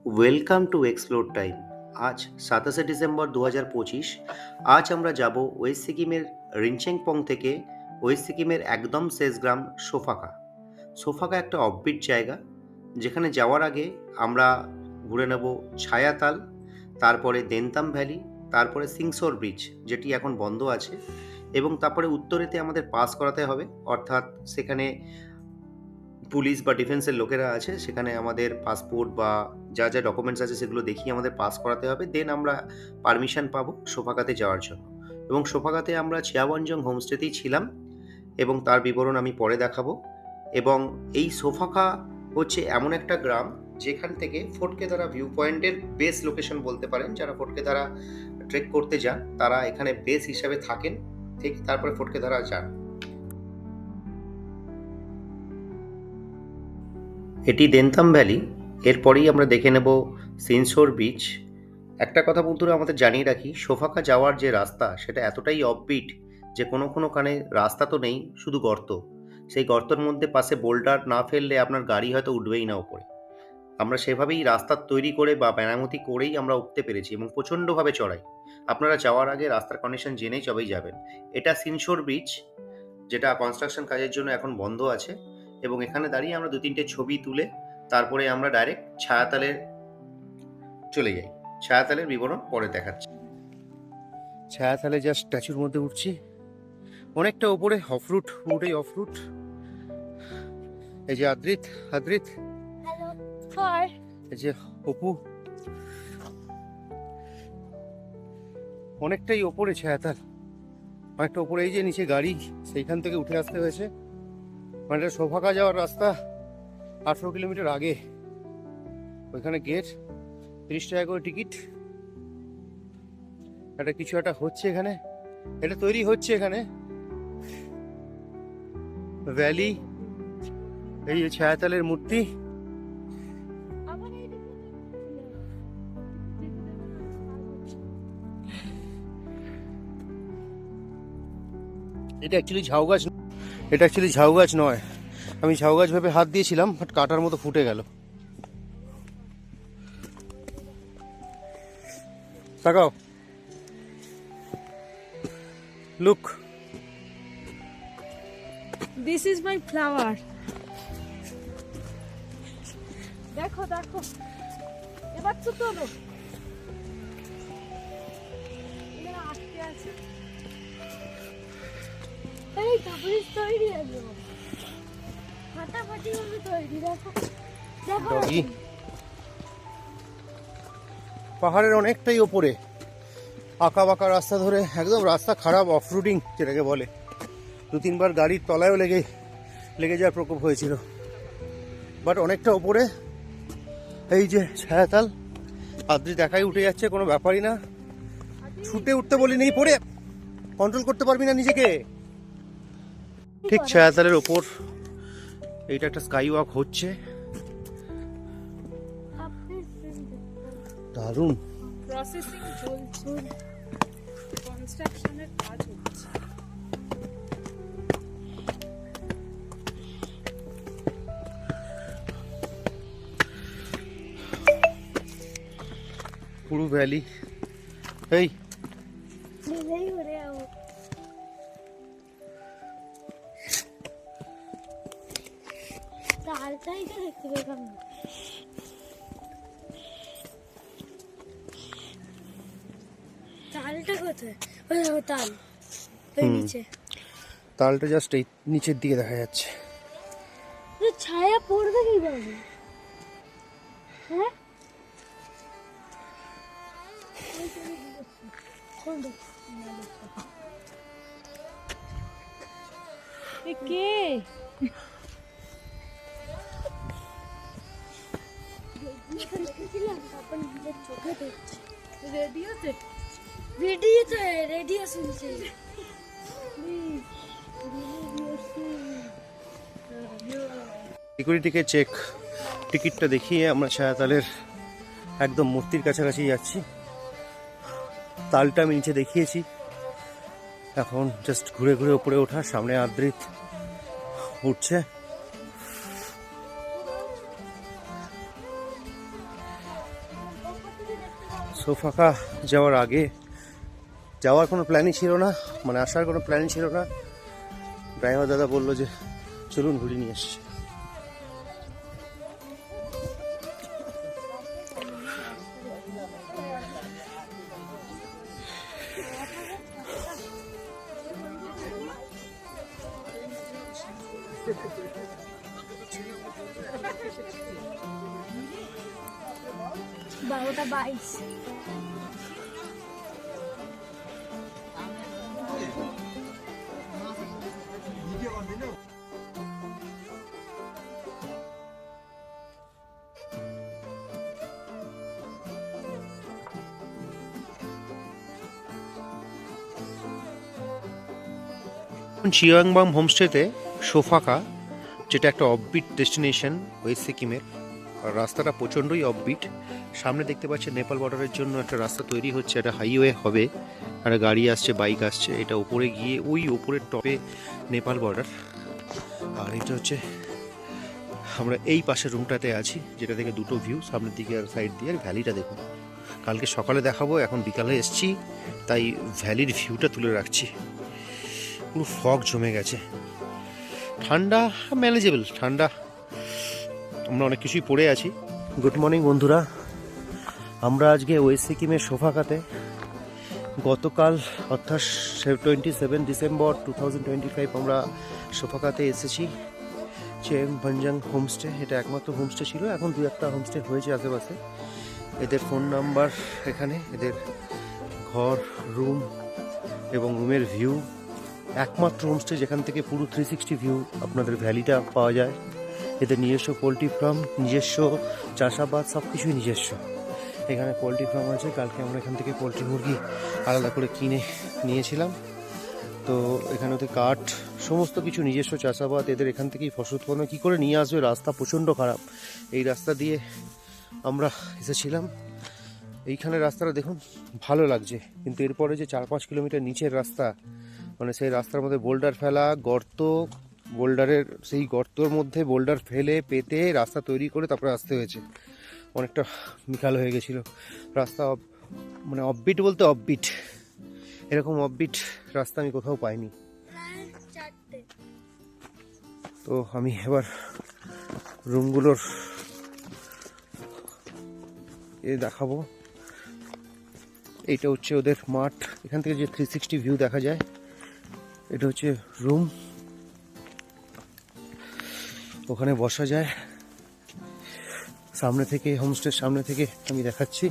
Welcome to explore time. আজ 27শে December 2025। আজ আমরা যাব ওয়েস্ট সিকিমের রিনচেংপং থেকে ওয়েস্ট সিকিমের একদম শেষ গ্রাম সোফাকা। সোফাকা একটা অফবিট জায়গা, যেখানে যাওয়ার আগে আমরা ঘুরে নেব ছায়াতাল, তারপরে দেনতাম ভ্যালি, তারপরে সিংসোর ব্রিজ যেটি এখন বন্ধ আছে, এবং তারপরে উত্তরেতে আমাদের পাস করাতে হবে, অর্থাৎ সেখানে পুলিশ বা ডিফেন্সের লোকেরা আছে, সেখানে আমাদের পাসপোর্ট বা যা যা ডকুমেন্টস আছে সেগুলো দেখিয়ে আমাদের পাস করাতে হবে। দেন আমরা পারমিশন পাবো সোফাকাতে যাওয়ার জন্য। এবং সোফাকাতে আমরা চিয়াওয়ানজং হোমস্টেতেই ছিলাম, এবং তার বিবরণ আমি পরে দেখাবো। এবং এই সোফাকা হচ্ছে এমন একটা গ্রাম যেখান থেকে ফটকেধারা ভিউ পয়েন্টের বেস লোকেশন বলতে পারেন। যারা ফটকেধারা ট্রেক করতে যান তারা এখানে বেস হিসাবে থাকেন, ঠিক তারপরে ফটকেধারা যান। এটি দেনতাম ভ্যালি। এরপরেই আমরা দেখে নেব সিনসোর বিচ। একটা কথা বন্ধুরা আমাদের জানিয়ে রাখি, সোফাকা যাওয়ার যে রাস্তা সেটা এতটাই অফবিট যে কোনো কানে রাস্তা তো নেই, শুধু গর্ত। সেই গর্তের মধ্যে পাশে বোল্ডার না ফেললে আপনার গাড়ি হয়তো উঠবেই না উপরে। আমরা সেভাবেই রাস্তা তৈরি করে বা মেরামতি করেই আমরা উঠতে পেরেছি, এবং প্রচণ্ডভাবে চড়াই। আপনারা যাওয়ার আগে রাস্তার কন্ডিশন জেনেই তবেই যাবেন। এটা সিনসোর বিচ, যেটা কনস্ট্রাকশন কাজের জন্য এখন বন্ধ আছে। এবং এখানে দাঁড়িয়ে আমরা 2-3টে ছবি তুলে তারপরে আমরা ডাইরেক্ট ছায়াতালে চলে যাই। ছায়াতালের বিবরণ পরে দেখাচ্ছি। ছায়াতালে জাস্ট স্ট্যাচুর মধ্যে উঠছি, অনেকটা ওপরে, অফরুট, পুরোটাই অফরুট। এই যে আদ্রিত, হাই। এই যে অপু, অনেকটাই ওপরে ছায়াতাল, অনেকটা ওপরে। এই যে নিচে গাড়ি, সেইখান থেকে উঠে আসতে হয়েছে। মানে সোফাকা যাওয়ার রাস্তা 18 কিলোমিটার আগে। ওইখানে গেট, 30 টাকা করে টিকিট। একটা কিছু একটা হচ্ছে এখানে, এটা তৈরি হচ্ছে এখানে ভ্যালি। এই যে ছায়াতালের মূর্তি, এটা অ্যাকচুয়ালি ঝাউ গাছ, এটা অ্যাকচুয়ালি ঝাউ গাছ নয়। আমি ঝাউ গাছ ভেবে হাত দিয়েছিলাম, বাট কাটার মতো ফুটে গেল। তাকাও, look, this is my flower. দেখো দেখো, এবার তো তোলো। এখানে আটকে আছে। এই তো ব্রিজ তৈরি আছে, ফাটাফাটি ভাবে তৈরি। দেখো দেখো, ডগি। পাহাড়ের অনেকটাই ওপরে, আঁকা বাঁকা রাস্তা ধরে, একদম রাস্তা খারাপ, অফরুটিং যেটাকে বলে। 2-3বার গাড়ির তলায়ও লেগে যাওয়ার প্রকোপ হয়েছিল। বাট অনেকটা ওপরে। এই যে ছায়াতাল, আদ্রি দেখাই উঠে যাচ্ছে, কোনো ব্যাপারই না। ছুটে উঠতে বলি নেই, পড়ে কন্ট্রোল করতে পারবি না নিজেকে। ঠিক ছায়াতালের ওপর এইটা একটা স্কাই ওয়াক হচ্ছে, দারুণ। প্রসেসিং চলছে, কনস্ট্রাকশনের কাজ হচ্ছে। পুরো ভ্যালি। এই তালটাই তো দেখতে পেলাম না। তালটা কোথায়? ওই দেখো তাল, ওই নিচে। তালটা জাস্ট এই নিচের দিকে দেখা যাচ্ছে। ছায়া পড়বে কিভাবে? হ্যাঁ, কে চোখে দেখছে, রেডিও শুনছে। সিকিউরিটিকে চেক টিকিটটা দেখিয়ে আমরা ছায়াতালের একদম মূর্তির কাছাকাছি যাচ্ছি। তালটা আমি নিচে দেখিয়েছি, এখন জাস্ট ঘুরে ঘুরে উপরে ওঠা। সামনে আদ্রিত উঠছে। সোফাকা যাওয়ার আগে যাওয়ার কোনো প্ল্যানই ছিল না, মানে আসার কোনো প্ল্যানই ছিল না। ড্রাইভার দাদা বললো যে চলুন ঘুরিয়ে নিয়ে এসছি। বারোটা 22। চিয়াংবাম হোমস্টেতে সোফাকা, যেটা একটা অফবিট ডেস্টিনেশন ওয়েস্ট সিকিমের। আর রাস্তাটা প্রচণ্ডই অফবিট। সামনে দেখতে পাচ্ছেন নেপাল বর্ডারের জন্য একটা রাস্তা তৈরি হচ্ছে, একটা হাইওয়ে হবে, একটা গাড়ি আসছে, বাইক আসছে। এটা উপরে গিয়ে ওই উপরের টপে নেপাল বর্ডার। আর এটা হচ্ছে আমরা এই পাশের রুমটাতে আছি, যেটা থেকে দুটো ভিউ, সামনের দিকে আর সাইড দিয়ে। আর ভ্যালিটা দেখুন, কালকে সকালে দেখাবো, এখন বিকালে এসছি, তাই ভ্যালির ভিউটা তুলে রাখছি। পুরো ফগ জমে গেছে, ঠান্ডা ম্যানেজেবল ঠান্ডা, আমরা অনেক কিছুই পড়ে আছি। গুড মর্নিং বন্ধুরা, আমরা আজকে ওয়েস্ট সিকিমের সোফাকাতে গতকাল অর্থাৎ 27 ডিসেম্বর 2025 আমরা সোফাকাতে এসেছি। চেং ভঞ্জাং হোমস্টে, এটা একমাত্র হোমস্টে ছিল, এখন দু একটা হোমস্টে হয়েছে আশেপাশে। এদের ফোন নাম্বার এখানে, এদের ঘর, রুম এবং রুমের ভিউ। একমাত্র হোমস্টে যেখান থেকে পুরো 360 ভিউ আপনাদের ভ্যালিটা পাওয়া যায়। এদের নিজস্ব পোলট্রি ফার্ম, নিজস্ব চাষাবাদ, সব কিছুই নিজস্ব। এখানে পোলট্রি ফার্ম আছে। কালকে আমরা এখান থেকে পোলট্রি মুরগি আলাদা করে কিনে নিয়েছিলাম। তো এখানে ওদের কাঠ, সমস্ত কিছু নিজস্ব চাষাবাদ। এদের এখান থেকেই ফসল উৎপন্ন কী করে নিয়ে আসবে, রাস্তা প্রচণ্ড খারাপ। এই রাস্তা দিয়ে আমরা এসেছিলাম। এইখানে রাস্তাটা দেখুন ভালো লাগছে, কিন্তু এরপরে যে 4-5 কিলোমিটার নিচের রাস্তা, মানে সেই রাস্তার মধ্যে বোল্ডার ফেলা, গর্ত, বোল্ডারের সেই গর্তর মধ্যে বোল্ডার ফেলে পেতে রাস্তা তৈরি করে তারপরে আসতে হয়েছে। অনেকটা বিকাল হয়ে গেছিল। রাস্তা মানে অফবিট বলতে অফবিট, এরকম অফবিট রাস্তা আমি কোথাও পাইনি। তো আমি এবার রুমগুলোর দেখাবো। এইটা হচ্ছে ওদের মাঠ, এখান থেকে যে 360 ভিউ দেখা যায়। এটা হচ্ছে রুম, ওখানে বসা যায়। সামনে থেকে, হোমস্টের সামনে থেকে আমি দেখাচ্ছি।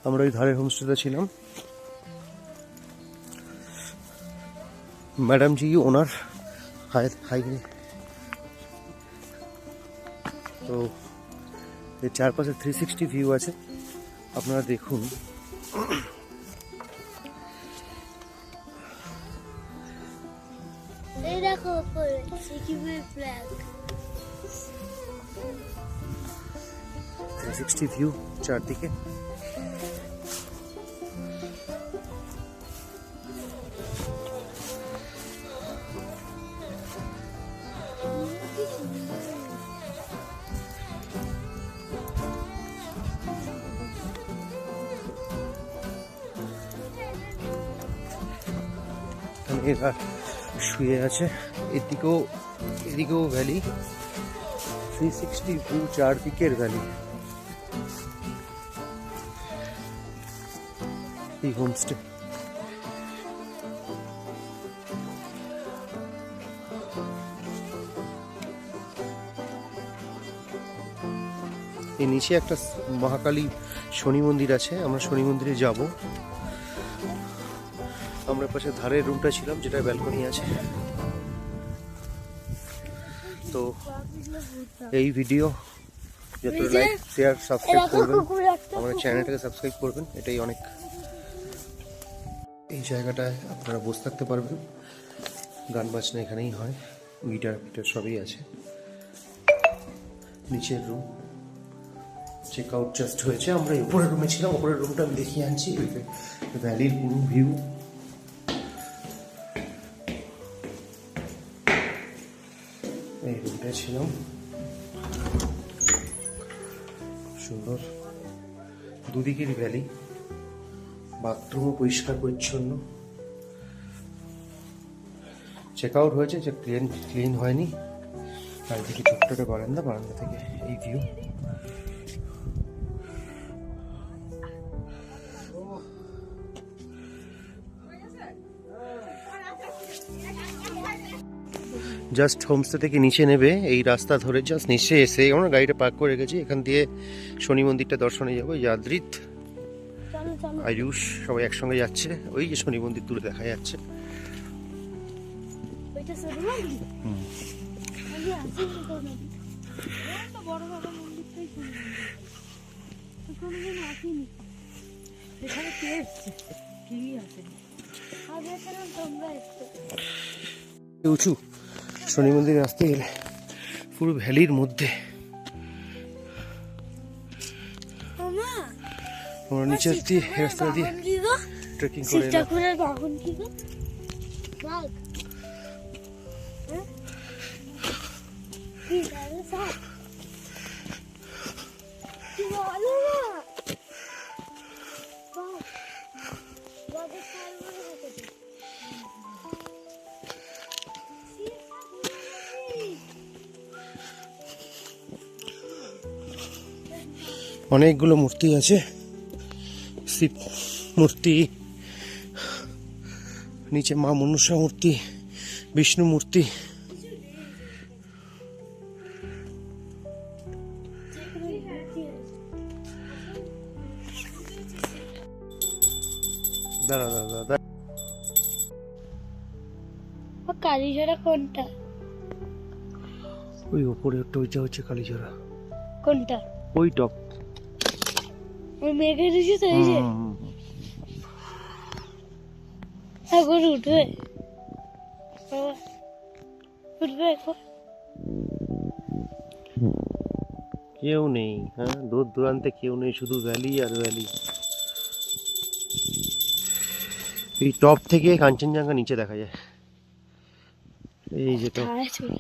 আমরা ওই ধারে হোমস্টেতে ছিলাম। ম্যাডাম জি ওনার হাই। তো এর চারপাশে 360 ভিউ আছে, আপনারা দেখুন। এই দেখো উপরে সিকিমের ফ্ল্যাগ। 360 ভিউ চারদিকে। এরা শুয়ে আছে, এদিকেও ভ্যালি, 360 ভিউ চারদিকের ভ্যালি। এই হোমস্টে এই নিচে একটা মহাকালী শনি মন্দির আছে, আমরা শনি মন্দিরে যাব। আমরা পাশে ধারের রুমটা ছিলাম, যেটা ব্যালকনি আছে। তো এই ভিডিও যত লাইক, শেয়ার, সাবস্ক্রাইব করবেন, আমাদের চ্যানেলটাকে সাবস্ক্রাইব করবেন, এটাই অনেক। এই জায়গাটায় আপনারা বসে থাকতে পারবেন, গান বাজনা এখানেই হয়, গিটার ফিটার সবই আছে। নিচের রুম চেক আউট জাস্ট হয়েছে, আমরা উপরের রুমে ছিলাম। উপরের রুমটা আমি দেখিয়ে আনছি, ভ্যালির পুরো ভিউ। এই রুমটায় ছিলাম। সুন্দর, দুদিকেরই ভ্যালি, বাথরুমও পরিষ্কার পরিচ্ছন্ন। চেক আউট হয়েছে, যে ক্লিন হয়নি। আর এদিকে ছোট্ট একটা বারান্দা, বারান্দা থেকে এই ভিউ। জাস্ট হোমস্টে থেকে নিচে নেবে, এই রাস্তা ধরে জাস্ট নিচে এসে আমরা গাড়িটা পার্ক করে রেখেছি। এখান দিয়ে শনি মন্দিরটা দর্শনে যাবো। ইয়াদ্রিত, চলো চলো। আয়ুষ সবাই একসঙ্গে যাচ্ছে। ওই যে শনি মন্দির দূরে দেখা যাচ্ছে। ওইটা শুরু হলি? আমি আসিনি কোনোদিন। ওই তো বড় বাবা মন্দিরটাই শুরু হলি। কোনোদিন আসিনি। এখানে কে এসছে? কেউই আসেনি। আজ এখানে তোমরা এসছো। উঁচু শনি মন্দির রাস্তায় গেলে পুরো ভ্যালির মধ্যে। মামা, আমরা নিচের দিয়ে রাস্তা দিয়ে ট্রেকিং করে এলাম। ঠাকুরের বাহন কি গো? বাঘ। হ্যাঁ? কি জানো সব? কি বলো না? বাঘ। বাঘের ছাল বলে রেখেছে। অনেকগুলো মূর্তি আছে, শিব মূর্তি, নিচে মা মনসা মূর্তি, বিষ্ণু মূর্তি। দাঁড়া দাঁড়া দাঁড়া, কালীঝরা কোনটা? ওই ওপরে একটা, ওইটা হচ্ছে কালীঝরা। কোনটা? ওই টপ। ওই মেঘে দিয়েছে তো এই যে। এখন উঠবে বাবা, উঠবে এখন। কেউ নেই, হ্যাঁ, দূর দূরান্তে কেউ নেই, শুধু ভ্যালি আর ভ্যালি। এই টপ থেকে কাঞ্চনজঙ্ঘা নিচে দেখা যায়। এই যে টপ। ছায়া চলে